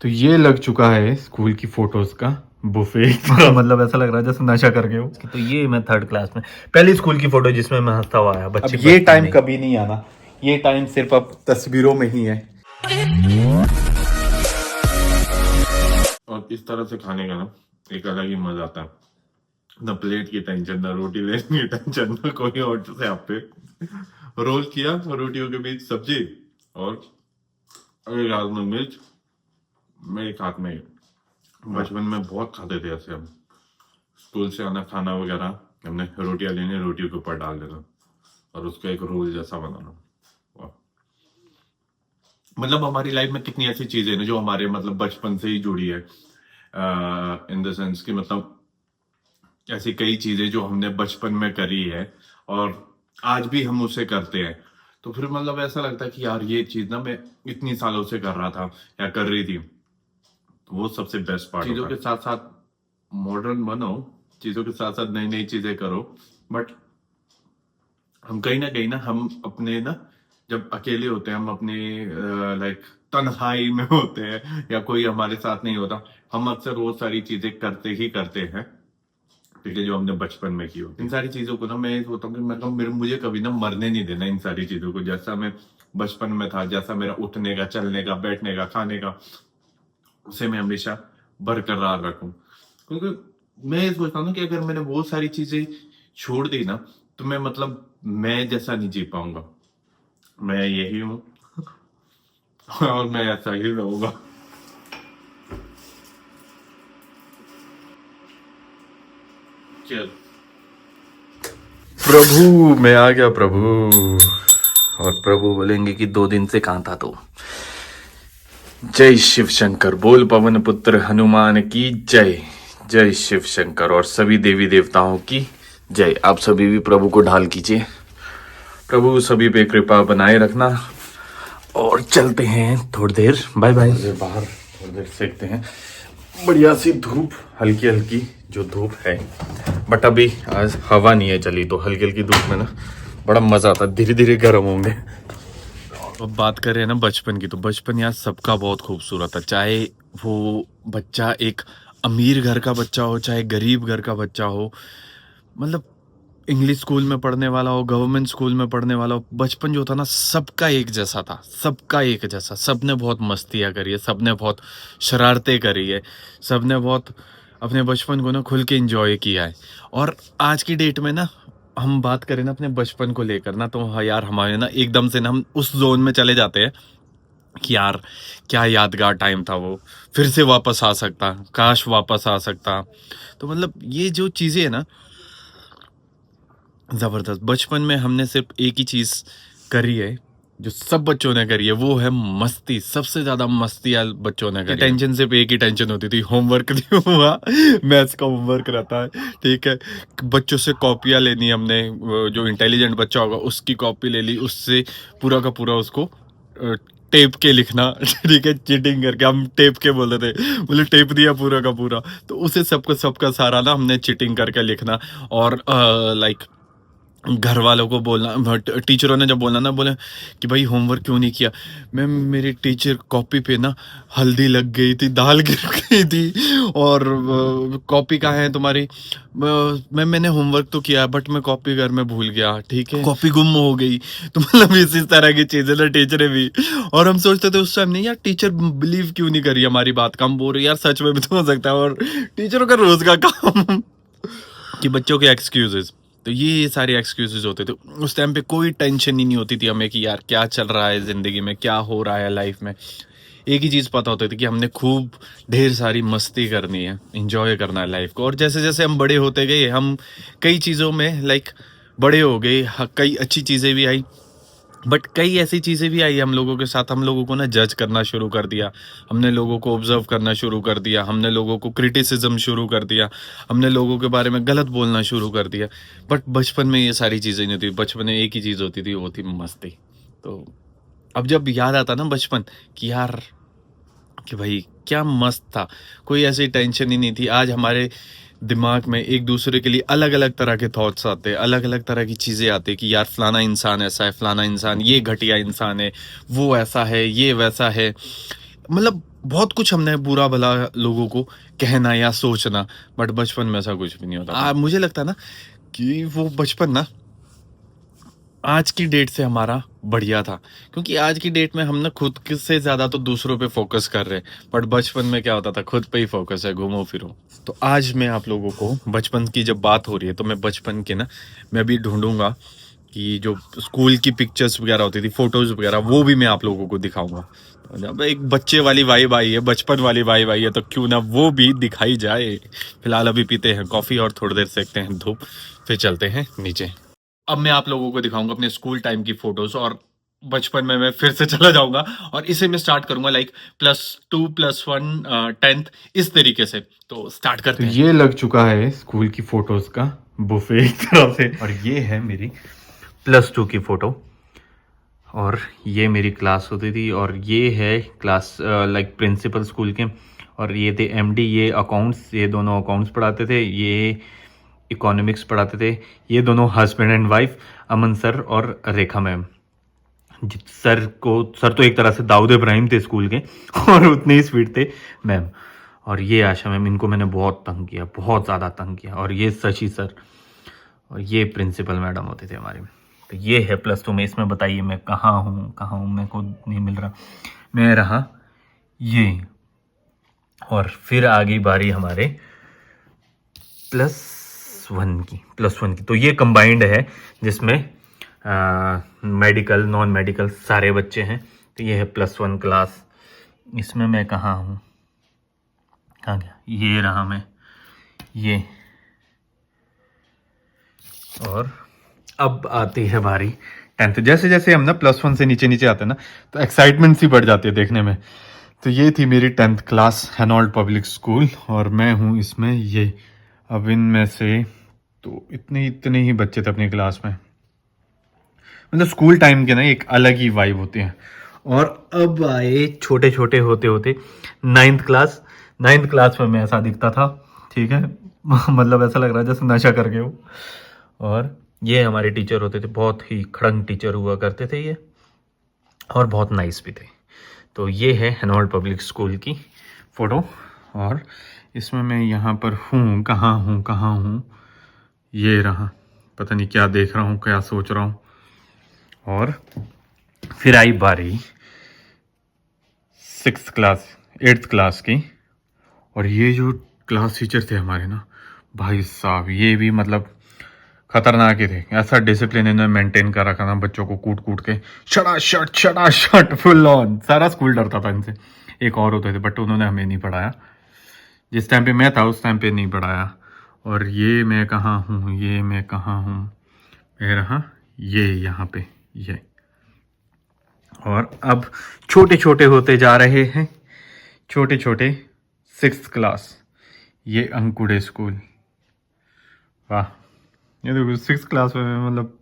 तो ये लग चुका है स्कूल की फोटोज का बुफे। मतलब ऐसा लग रहा है जैसे नशा करके हो। तो ये मैं थर्ड क्लास में पहली स्कूल की फोटो जिसमें मैं हंसता हुआ आया। अब ये टाइम कभी नहीं आना, ये टाइम सिर्फ अब तस्वीरों में ही है। और इस तरह से खाने का ना एक अलग ही मजा आता है। न प्लेट की टेंशन, न रोटी लेने की टेंशन, न कोई और से आप पे रोल किया, रोटियों के बीच सब्जी और एक हाथ में मिर्च, मेरे एक हाथ में। बचपन में बहुत खाते थे ऐसे हम। स्कूल से आना, खाना वगैरह, हमने रोटियां लेनी, रोटियों के ऊपर डाल देना और उसका एक रोल जैसा बनाना। वाह। मतलब हमारी लाइफ में कितनी ऐसी चीजें हैं जो हमारे मतलब बचपन से ही जुड़ी है, इन द सेंस कि मतलब ऐसी कई चीजें जो हमने बचपन में करी है और आज भी हम उसे करते हैं। तो फिर मतलब ऐसा लगता है कि यार ये चीज ना मैं इतनी सालों से कर रहा था या कर रही थी। तो वो सबसे बेस्ट पार्ट। चीजों के साथ साथ मॉडर्न बनो, चीजों के साथ साथ नई नई चीजें करो, बट हम कहीं ना हम अपने ना जब अकेले होते हैं, हम अपने लाइक तन्हाई में होते हैं या कोई हमारे साथ नहीं होता, हम अक्सर वो सारी चीजें करते ही करते हैं, ठीक है, जो हमने बचपन में की होती। इन सारी चीजों को ना मैं सोचता हूँ कि मतलब मुझे कभी ना मरने नहीं देना इन सारी चीजों को। जैसा मैं बचपन में था, जैसा मेरा उठने का, चलने का, बैठने का, खाने का, उसे मैं हमेशा बरकरार रखूं। क्योंकि मैं ये सोचता हूँ ना कि अगर मैंने वो सारी चीजें छोड़ दी ना, तो मैं मतलब मैं जैसा नहीं जी पाऊंगा। मैं यही हूँ और मैं ऐसा ही रहूंगा। चल प्रभु मैं आ गया प्रभु। और प्रभु बोलेंगे कि 2 दिन से कहाँ था तो। जय शिव शंकर, बोल पवन पुत्र हनुमान की जय। जय शिव शंकर और सभी देवी देवताओं की जय। आप सभी भी प्रभु को ढाल कीजिए। प्रभु सभी पे कृपा बनाए रखना। और चलते हैं थोड़ी देर, बाय बाय। बाहर थोड़ी देर सेकते हैं, बढ़िया सी धूप, हल्की हल्की जो धूप है। बट अभी आज हवा नहीं है चली, तो हल्की हल्की धूप में ना बड़ा मजा आता है, धीरे धीरे गर्म होंगे। अब बात करें ना बचपन की, तो बचपन यार सबका बहुत खूबसूरत है। चाहे वो बच्चा एक अमीर घर का बच्चा हो, चाहे गरीब घर का बच्चा हो, मतलब इंग्लिश स्कूल में पढ़ने वाला हो, गवर्नमेंट स्कूल में पढ़ने वाला हो, बचपन जो था ना सबका एक जैसा था, सबका एक जैसा। सबने बहुत मस्तियाँ करी है, सबने बहुत शरारतें करी है, सबने बहुत अपने बचपन को ना खुल के एंजॉय किया है। और आज की डेट में ना हम बात करें ना अपने बचपन को लेकर ना, तो हाँ यार हमारे ना एकदम से ना हम उस जोन में चले जाते हैं कि यार क्या यादगार टाइम था वो, फिर से वापस आ सकता, काश वापस आ सकता। तो मतलब ये जो चीज़ें है ना ज़बरदस्त। बचपन में हमने सिर्फ एक ही चीज़ करी है जो सब बच्चों ने करी है, वो है मस्ती। सबसे ज़्यादा मस्ती यार बच्चों ने करी। टेंशन सिर्फ एक ही टेंशन होती थी, होमवर्क नहीं हुआ। मैथ्स का होमवर्क रहता है, ठीक है। बच्चों से कॉपियाँ लेनी हमने, जो इंटेलिजेंट बच्चा होगा उसकी कॉपी ले ली, उससे पूरा का पूरा उसको टेप के लिखना, ठीक है, चीटिंग करके। हम टेप के बोलते थे, बोले टेप दिया पूरा का पूरा, तो उसे सबका सारा ना हमने चीटिंग करके लिखना। और लाइक घर वालों को बोलना, टीचरों ने जब बोलना ना, बोले कि भाई होमवर्क क्यों नहीं किया। मैम मेरी टीचर कॉपी पे ना हल्दी लग गई थी, दाल गिर गई थी, और कॉपी कहाँ है तुम्हारी। मैम मैंने होमवर्क तो किया बट मैं कॉपी घर में भूल गया, ठीक है, कॉपी गुम हो गई। तो मतलब इसी तरह की चीजें ना टीचरें भी। और हम सोचते थे उस टाइम, नहीं यार टीचर बिलीव क्यों नहीं करी हमारी बात का। हम बोल रहे यार सच में भी तो हो सकता है, और टीचरों का रोज का काम कि बच्चों के एक्सक्यूजेस। तो ये सारे एक्सक्यूजेस होते थे उस टाइम पे। कोई टेंशन ही नहीं होती थी हमें कि यार क्या चल रहा है ज़िंदगी में, क्या हो रहा है लाइफ में। एक ही चीज़ पता होती थी कि हमने खूब ढेर सारी मस्ती करनी है, इंजॉय करना है लाइफ को। और जैसे जैसे हम बड़े होते गए, हम कई चीज़ों में लाइक बड़े हो गए, कई अच्छी चीज़ें भी आई, बट कई ऐसी चीज़ें भी आई हम लोगों के साथ। हम लोगों को ना जज करना शुरू कर दिया, हमने लोगों को ऑब्जर्व करना शुरू कर दिया, हमने लोगों को क्रिटिसिज्म शुरू कर दिया, हमने लोगों के बारे में गलत बोलना शुरू कर दिया। बट बचपन में ये सारी चीज़ें नहीं थी। बचपन में एक ही चीज़ होती थी, वो थी मस्ती। तो अब जब याद आता ना बचपन कि यार कि भाई क्या मस्त था, कोई ऐसी टेंशन ही नहीं थी। आज हमारे दिमाग में एक दूसरे के लिए अलग अलग तरह के थॉट्स आते हैं, अलग अलग तरह की चीज़ें आती है कि यार फलाना इंसान ऐसा है, फलाना इंसान ये घटिया इंसान है, वो ऐसा है, ये वैसा है। मतलब बहुत कुछ हमने बुरा भला लोगों को कहना या सोचना, बट बचपन में ऐसा कुछ भी नहीं होता। मुझे लगता है ना कि वो बचपन ना आज की डेट से हमारा बढ़िया था, क्योंकि आज की डेट में हम ना खुद से ज्यादा तो दूसरों पे फोकस कर रहे हैं, बट बचपन में क्या होता था, खुद पे ही फोकस है, घूमो फिरो। तो आज मैं आप लोगों को बचपन की जब बात हो रही है तो मैं बचपन के ना मैं भी ढूंढूंगा कि जो स्कूल की पिक्चर्स वगैरह होती थी, फोटोज वगैरह, वो भी मैं आप लोगों को दिखाऊंगा। तो जब एक बच्चे वाली वाइब आई है, बचपन वाली वाइब आई है, तो क्यों ना वो भी दिखाई जाए। फिलहाल अभी पीते हैं कॉफी और थोड़ी देर सेकते हैं धूप, फिर चलते हैं नीचे। अब मैं आप लोगों को दिखाऊंगा अपने स्कूल टाइम की फोटोज, और बचपन में मैं फिर से चला जाऊंगा और इसे मैं स्टार्ट करूंगा लाइक +2 +1 10th, इस तरीके से। तो स्टार्ट करते हैं। ये लग चुका है स्कूल की फोटोज का बुफे एक तरह से, और ये है मेरी +2 की फोटो, और ये मेरी क्लास होती थी, और ये है क्लास लाइक प्रिंसिपल स्कूल के, और ये थे MD, ये अकाउंट्स, ये दोनों अकाउंट्स पढ़ाते थे, ये इकोनॉमिक्स पढ़ाते थे, ये दोनों husband and wife, Aman sir और रेखा मैम। सर तो एक तरह से दाऊद इब्राहिम थे स्कूल के, और उतने ही स्वीट थे मैम। और ये आशा मैम, इनको मैंने बहुत तंग किया, बहुत ज़्यादा तंग किया। और ये शशि सर, और ये प्रिंसिपल मैडम होते थे हमारे। तो ये है +2 में। इसमें बताइए मैं कहाँ हूँ, मेरे को नहीं मिल रहा, मैं रहा ये। और फिर आ गई बारी हमारे +1 की। तो ये कंबाइंड है, जिसमें मेडिकल नॉन मेडिकल सारे बच्चे हैं। तो ये है +1 क्लास। इसमें मैं कहाँ हूँ, कहाँ गया, ये रहा मैं, ये। और अब आती है बारी 10th। जैसे जैसे हम ना +1 से नीचे नीचे आते हैं ना, तो एक्साइटमेंट सी बढ़ जाती है देखने में। तो ये थी मेरी 10th क्लास, हैनॉल्ड पब्लिक स्कूल, और मैं हूँ इसमें ये। अब इनमें से तो इतने ही बच्चे थे अपनी क्लास में। मतलब स्कूल टाइम के ना एक अलग ही वाइब होती है। और अब आए छोटे छोटे होते होते 9th क्लास में मैं ऐसा दिखता था, ठीक है। मतलब ऐसा लग रहा है जैसे नशा करके हो। और ये हमारे टीचर होते थे, बहुत ही खड़ंग टीचर हुआ करते थे ये, और बहुत नाइस भी थे। तो ये है हैनॉल्ड पब्लिक स्कूल की फ़ोटो, और इसमें मैं यहाँ पर हूँ, कहाँ हूँ, ये रहा। पता नहीं क्या देख रहा हूँ, क्या सोच रहा हूँ। और फिर आई बारी 6th क्लास 8th क्लास की, और ये जो क्लास टीचर थे हमारे ना, भाई साहब, ये भी मतलब खतरनाक ही थे। ऐसा डिसिप्लिन इन्होंने मेंटेन कर रखा था, बच्चों को कूट के शटा शट फुल ऑन। सारा स्कूल डरता था इनसे। एक और होते थे, बट उन्होंने हमें नहीं पढ़ाया। जिस टाइम पे मैं था उस टाइम पे नहीं पढ़ाया। और ये मैं कहाँ हूँ, मैं रहा ये यहाँ पे, ये। और अब छोटे छोटे होते जा रहे हैं, छोटे 6th क्लास, ये अंकुड़े स्कूल। वाह, ये देखो 6th क्लास में मतलब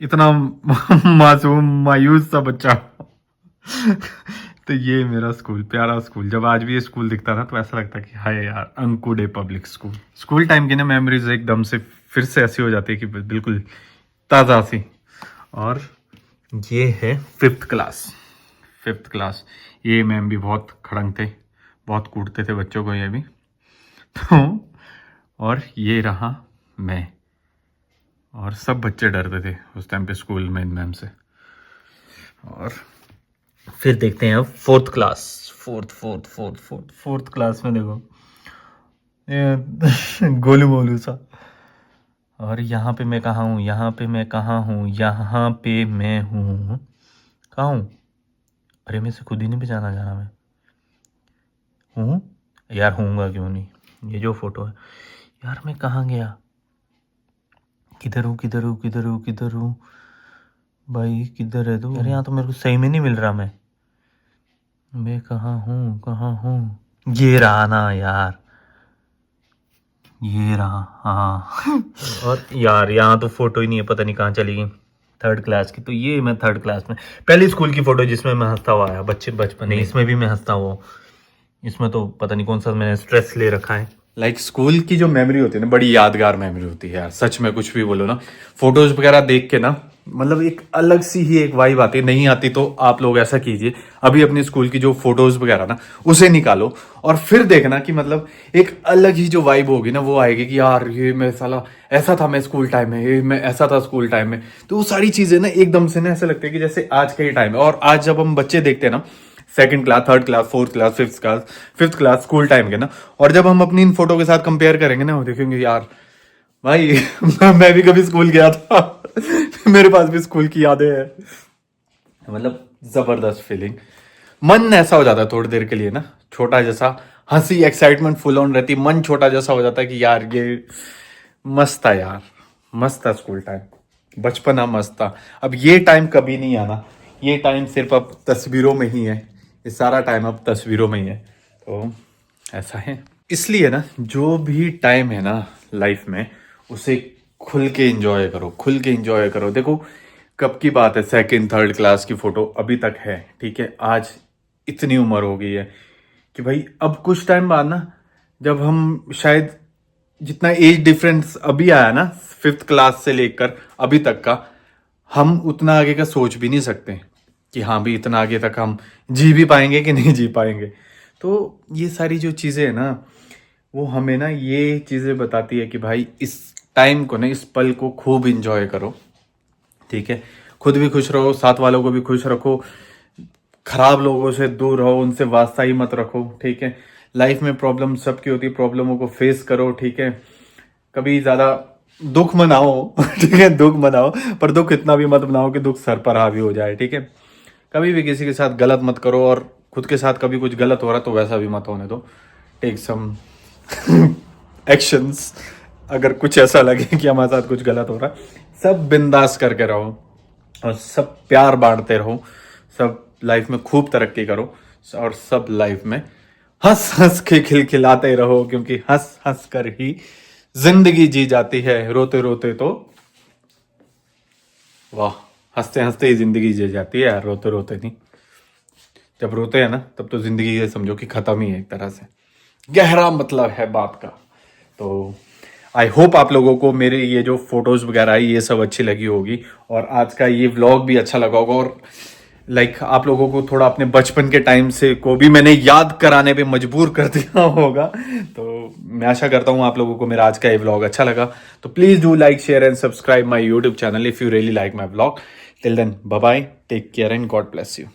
इतना मासूम मायूस सा बच्चा। तो ये मेरा स्कूल, प्यारा स्कूल। जब आज भी ये स्कूल दिखता ना, तो ऐसा लगता है कि हाय यार, अंकुड़े पब्लिक स्कूल। स्कूल टाइम की ना मेमोरीज एकदम से फिर से ऐसी हो जाती है कि बिल्कुल ताज़ा सी। और ये है 5th क्लास। ये मैम भी बहुत खड़ंग थे, बहुत कूटते थे बच्चों को ये भी। तो और ये रहा मैं, और सब बच्चे डरते थे उस टाइम पे स्कूल में इन मैम से। और फिर देखते हैं अब 4th क्लास। फोर्थ क्लास में देखो ये गोलू मोलू सा। और यहाँ पे मैं कहाँ हूँ, कहाँ हूँ। अरे मैं से खुद ही नहीं पहचाना जा रहा। मैं हूँ यार, हूँगा क्यों नहीं। ये जो फोटो है यार, मैं कहाँ गया, किधर हूँ भाई, किधर है तू? अरे यहाँ तो मेरे को सही में नहीं मिल रहा। मैं कहाँ हूँ। ये रहा ना यार, ये रहा, हाँ। और यार यहाँ तो फोटो ही नहीं है, पता नहीं कहाँ चली गई। 3rd क्लास की। तो ये मैं 3rd क्लास में पहली स्कूल की फोटो, जिसमें मैं हंसता हुआ आया बचपन में। इसमें भी मैं हंसता हुआ। इसमें तो पता नहीं कौन सा मैंने स्ट्रेस ले रखा है। लाइक स्कूल की जो मेमोरी होती है ना, बड़ी यादगार मेमोरी होती है यार, सच में। कुछ भी बोलो ना, फोटोज वगैरह देख के ना मतलब एक अलग सी ही एक वाइब आती है। नहीं आती तो आप लोग ऐसा कीजिए, अभी अपने स्कूल की जो फोटोज वगैरह ना उसे निकालो और फिर देखना कि मतलब एक अलग ही जो वाइब होगी ना वो आएगी कि यार ये मैं साला ऐसा था मैं स्कूल टाइम में, ये मैं ऐसा था स्कूल टाइम में। तो वो सारी चीजें ना एकदम से ना ऐसा लगता है कि जैसे आज का ही टाइम है। और आज जब हम बच्चे देखते हैं ना second class, third class, fourth class, fifth class school time के ना, और जब हम अपनी इन फोटो के साथ कंपेयर करेंगे ना, वो देखेंगे यार भाई मैं भी कभी स्कूल गया था मेरे पास भी स्कूल की यादें हैं। मतलब जबरदस्त फीलिंग, मन ऐसा हो जाता है थोड़ी देर के लिए ना, छोटा जैसा हंसी एक्साइटमेंट फुल ऑन रहती, मन छोटा जैसा हो जाता है कि यार ये मस्त था यार, मस्त था स्कूल टाइम, बचपना मस्त था। अब ये टाइम कभी नहीं आना, ये टाइम सिर्फ अब तस्वीरों में ही है, ये सारा टाइम अब तस्वीरों में ही है। तो ऐसा है, इसलिए ना जो भी टाइम है ना लाइफ में उसे खुल के एंजॉय करो, खुल के एंजॉय करो। देखो कब की बात है, सेकंड थर्ड क्लास की फोटो अभी तक है, ठीक है। आज इतनी उम्र हो गई है कि भाई अब कुछ टाइम बाद ना, जब हम शायद जितना एज डिफरेंस अभी आया ना फिफ्थ क्लास से लेकर अभी तक का, हम उतना आगे का सोच भी नहीं सकते कि हाँ भी इतना आगे तक हम जी भी पाएंगे कि नहीं जी पाएंगे। तो ये सारी जो चीज़ें हैं ना वो हमें ना ये चीज़ें बताती है कि भाई इस टाइम को ना, इस पल को खूब इंजॉय करो, ठीक है। खुद भी खुश रहो, साथ वालों को भी खुश रखो, खराब लोगों से दूर रहो, उनसे वास्ता ही मत रखो, ठीक है। लाइफ में प्रॉब्लम सबकी होती है, प्रॉब्लमों को फेस करो, ठीक है। कभी ज़्यादा दुख मनाओ ठीक है, दुख मनाओ, पर दुख इतना भी मत मनाओ कि दुख सर पर हावी हो जाए, ठीक है। कभी भी किसी के साथ गलत मत करो, और खुद के साथ कभी कुछ गलत हो रहा तो वैसा भी मत होने दो, टेक सम एक्शंस। अगर कुछ ऐसा लगे कि हमारे साथ कुछ गलत हो रहा है, सब बिंदास करके रहो और सब प्यार बांटते रहो, सब लाइफ में खूब तरक्की करो, और सब लाइफ में हंस हंस के खिलखिलाते रहो, क्योंकि हंस हंस कर ही जिंदगी जी जाती है, रोते रोते तो वाह, हंसते हंसते ही जिंदगी जी जाती है यार, रोते रोते नहीं। जब रोते हैं ना तब तो जिंदगी ये समझो कि खत्म ही है, एक तरह से गहरा मतलब है बात का। तो आई होप आप लोगों को मेरे ये जो फोटोज वगैरह है ये सब अच्छी लगी होगी, और आज का ये व्लॉग भी अच्छा लगा होगा, और लाइक आप लोगों को थोड़ा अपने बचपन के टाइम से को भी मैंने याद कराने पे मजबूर कर दिया होगा। तो मैं आशा करता हूँ आप लोगों को मेरा आज का ये व्लॉग अच्छा लगा। तो please do like, share and subscribe my YouTube channel if you really like my vlog. Till then bye bye, take care and God bless you.